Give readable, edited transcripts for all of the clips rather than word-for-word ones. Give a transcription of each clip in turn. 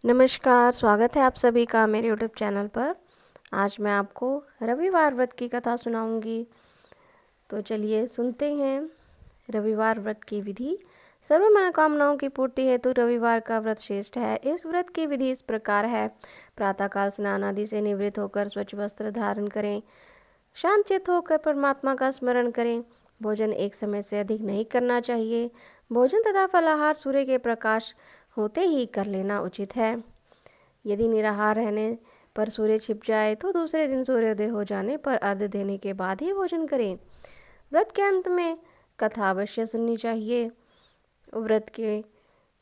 नमस्कार, स्वागत है आप सभी का मेरे यूट्यूब चैनल पर। आज मैं आपको रविवार व्रत की कथा सुनाऊंगी। तो चलिए सुनते हैं। रविवार व्रत की विधि। सर्व मनोकामनाओं की पूर्ति हेतु रविवार का व्रत श्रेष्ठ है। इस व्रत की विधि इस प्रकार है। प्रातःकाल स्नान आदि से निवृत्त होकर स्वच्छ वस्त्र धारण करें। शांत चित्त होकर परमात्मा का स्मरण करें। भोजन एक समय से अधिक नहीं करना चाहिए। भोजन तथा फलाहार सूर्य के प्रकाश होते ही कर लेना उचित है। यदि निराहार रहने पर सूर्य छिप जाए तो दूसरे दिन सूर्योदय हो जाने पर अर्घ्य देने के बाद ही भोजन करें। व्रत के अंत में कथा अवश्य सुननी चाहिए। व्रत के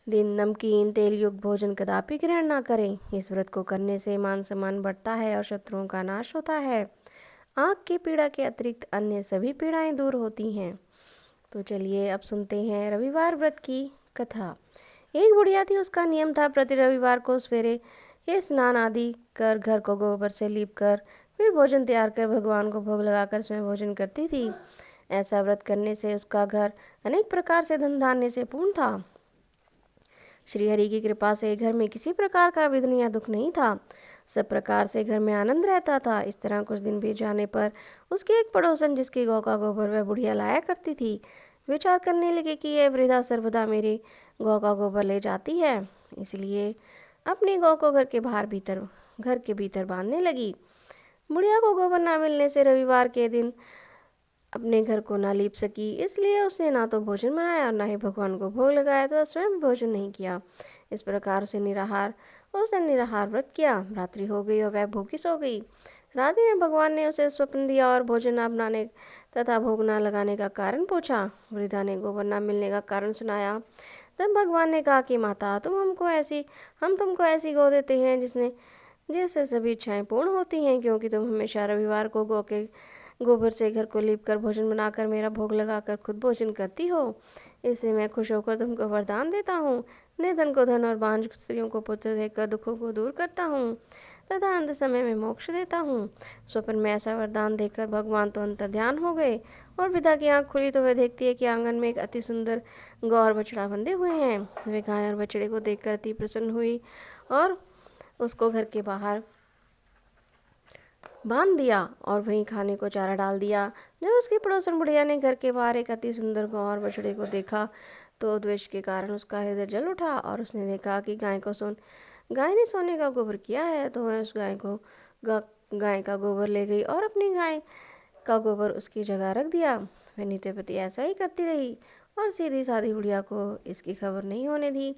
दिन नमकीन तेल युक्त भोजन कदापि ग्रहण न करें। इस व्रत को करने से मान सम्मान बढ़ता है और शत्रुओं का नाश होता है। आँख की पीड़ा के अतिरिक्त अन्य सभी पीड़ाएं दूर होती हैं। तो चलिए अब सुनते हैं रविवार व्रत की कथा। एक बुढ़िया थी। उसका नियम था प्रति रविवार को सवेरे ये स्नान आदि कर घर को गोबर से लीप कर फिर भोजन तैयार कर भगवान को भोग लगाकर स्वयं भोजन करती थी। ऐसा व्रत करने से उसका घर अनेक प्रकार से धन धान्य से पूर्ण था। श्री हरि की कृपा से घर में किसी प्रकार का विघ्न या दुख नहीं था। सब प्रकार से घर में आनंद रहता था। इस तरह कुछ दिन बीत जाने पर उसकी एक पड़ोसन जिसकी गौ का गोबर वह बुढ़िया लाया करती थी, विचार करने लगी कि यह वृद्धा सर्वदा मेरी गौ का गोबर ले जाती है, इसलिए अपनी गौ को घर के भीतर बांधने लगी। बुढ़िया को गोबर ना मिलने से रविवार के दिन अपने घर को ना लीप सकी, इसलिए उसने ना तो भोजन बनाया और ना ही भगवान को भोग लगाया तथा स्वयं भोजन नहीं किया। इस प्रकार उसने निराहार व्रत किया। रात्रि हो गई और वह भूखी सो गई। रात्रि में भगवान ने उसे स्वप्न दिया और भोजन न बनाने तथा भोग न लगाने का कारण पूछा। वृद्धा ने गोबर न मिलने का कारण सुनाया। तब भगवान ने कहा कि माता, हम तुमको ऐसी गौ देते हैं जिससे सभी इच्छाएं पूर्ण होती हैं, क्योंकि तुम हमेशा रविवार को गौ के गोबर से घर को लीप कर भोजन बनाकर मेरा भोग लगाकर खुद भोजन करती हो। इससे मैं खुश होकर तुमको वरदान देता हूँ। निर्धन को धन और बांझ स्त्रियों को पुत्र देकर दुखों को दूर करता हूँ तथा अंत समय में मोक्ष देता हूँ। स्वप्न में ऐसा वरदान देकर भगवान तो अंतर्ध्यान हो गए और वृद्धा की आंख खुली तो वह देखती है कि आंगन में एक अति सुंदर गौ और बछड़ा बंधे हुए हैं। वे गाय और बछड़े को देखकर अति प्रसन्न हुई और उसको घर के बाहर बांध दिया और वहीं खाने को चारा डाल दिया। जब उसकी पड़ोसन बुढ़िया ने घर के बाहर एक अति सुंदर गौ और बछड़े को देखा तो द्वेष के कारण उसका हृदय जल उठा और उसने देखा कि गाय ने सोने का गोबर किया है, तो वह उस गाय का गोबर ले गई और अपनी गाय का गोबर उसकी जगह रख दिया। वह नित्य प्रति ऐसा ही करती रही और सीधी सादी बुढ़िया को इसकी खबर नहीं होने दी।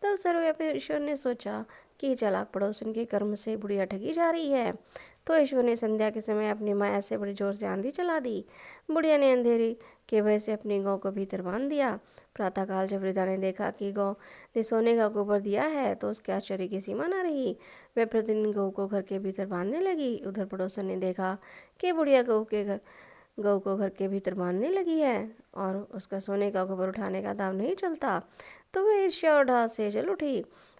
तब सर्वव्यापी ईश्वर ने सोचा कि चालाक पड़ोसन के कर्म से बुढ़िया ठगी जा रही है, तो ईश्वर ने संध्या के समय अपनी माया से बड़ी जोर से आंधी चला दी। बुढ़िया ने अंधेरी के भय से अपनी गौ को भीतर बांध दिया। प्रातःकाल जब वृद्धा ने देखा कि गौ ने सोने का गोबर दिया है तो उसके आश्चर्य की सीमा न रही। वह प्रतिदिन गौ को घर के भीतर बांधने लगी। उधर पड़ोसन ने देखा कि बुढ़िया गौ को घर के भीतर बांधने लगी है और उसका सोने का गोबर उठाने का दाम नहीं चलता, तो वह ईर्ष्या और ढाह से जल उठी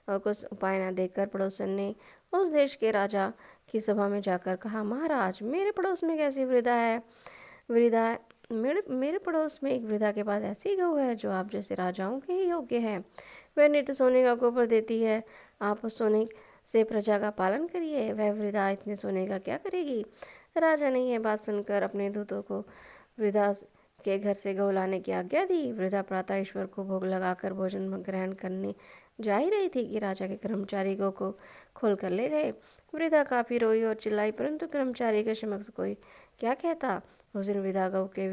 और कुछ उपाय न देखकर पड़ोसन ने उस देश के राजा की सभा में जाकर कहा, महाराज, मेरे पड़ोस में कैसी वृद्धा मेरे पड़ोस में एक वृद्धा के पास ऐसी गौ है जो आप जैसे राजाओं के ही योग्य है। वह नित्य सोने का गोबर देती है। आप उस सोने से प्रजा का पालन करिए। वह वृद्धा इतने सोने का क्या करेगी। राजा ने यह बात सुनकर अपने दूतों को वृद्धा के घर से गौ लाने की आज्ञा दी। वृद्धा प्रातः ईश्वर को भोग लगाकर भोजन ग्रहण करने जा ही रही थी कि राजा के कर्मचारी गौ को खोल कर ले गए। वृद्धा काफी रोई और चिल्लाई, परंतु कर्मचारी के समक्ष कोई क्या कहता। उस दिन वृद्धा गौ के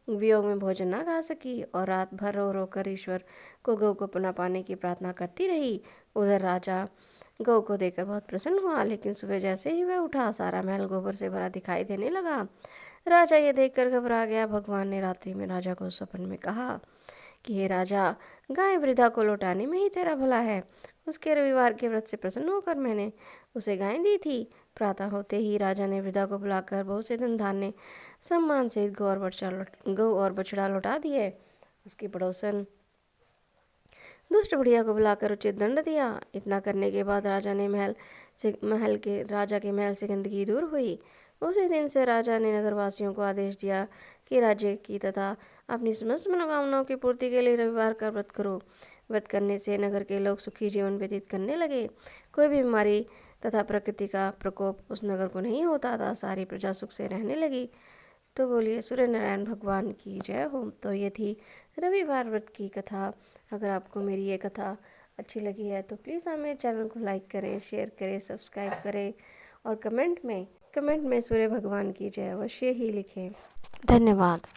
वियोग में भोजन न खा सकी और रात भर रो रो कर ईश्वर को गौ को पुनः पाने की प्रार्थना करती रही। उधर राजा गौ को देखकर बहुत प्रसन्न हुआ, लेकिन सुबह जैसे ही वह उठा सारा महल गोबर से भरा दिखाई देने लगा। राजा ये देखकर घबरा गया। भगवान ने रात्रि में राजा को स्वप्न में कहा कि हे राजा, गाय वृद्धा को लौटाने में ही तेरा भला है। उसके रविवार के व्रत से प्रसन्न होकर मैंने उसे गाय दी थी। प्रातः होते ही राजा ने वृद्धा को बुलाकर बहुत से धन धान्य सम्मान से गौ और बछड़ा लौटा दिए। उसकी पड़ोसन दुष्ट बुढ़िया को बुलाकर उचित दंड दिया। इतना करने के बाद राजा के महल से गंदगी दूर हुई। उसी दिन से राजा ने नगरवासियों को आदेश दिया कि राज्य की तथा अपनी समस्त मनोकामनाओं की पूर्ति के लिए रविवार का व्रत करो। व्रत करने से नगर के लोग सुखी जीवन व्यतीत करने लगे। कोई भी बीमारी तथा प्रकृति का प्रकोप उस नगर को नहीं होता था। सारी प्रजा सुख से रहने लगी। तो बोलिए सूर्य नारायण भगवान की जय हो। तो ये थी रविवार व्रत की कथा। अगर आपको मेरी ये कथा अच्छी लगी है तो प्लीज़ आप मेरे चैनल को लाइक करें, शेयर करें, सब्सक्राइब करें और कमेंट में सूर्य भगवान की जय अवश्य ही लिखें। धन्यवाद।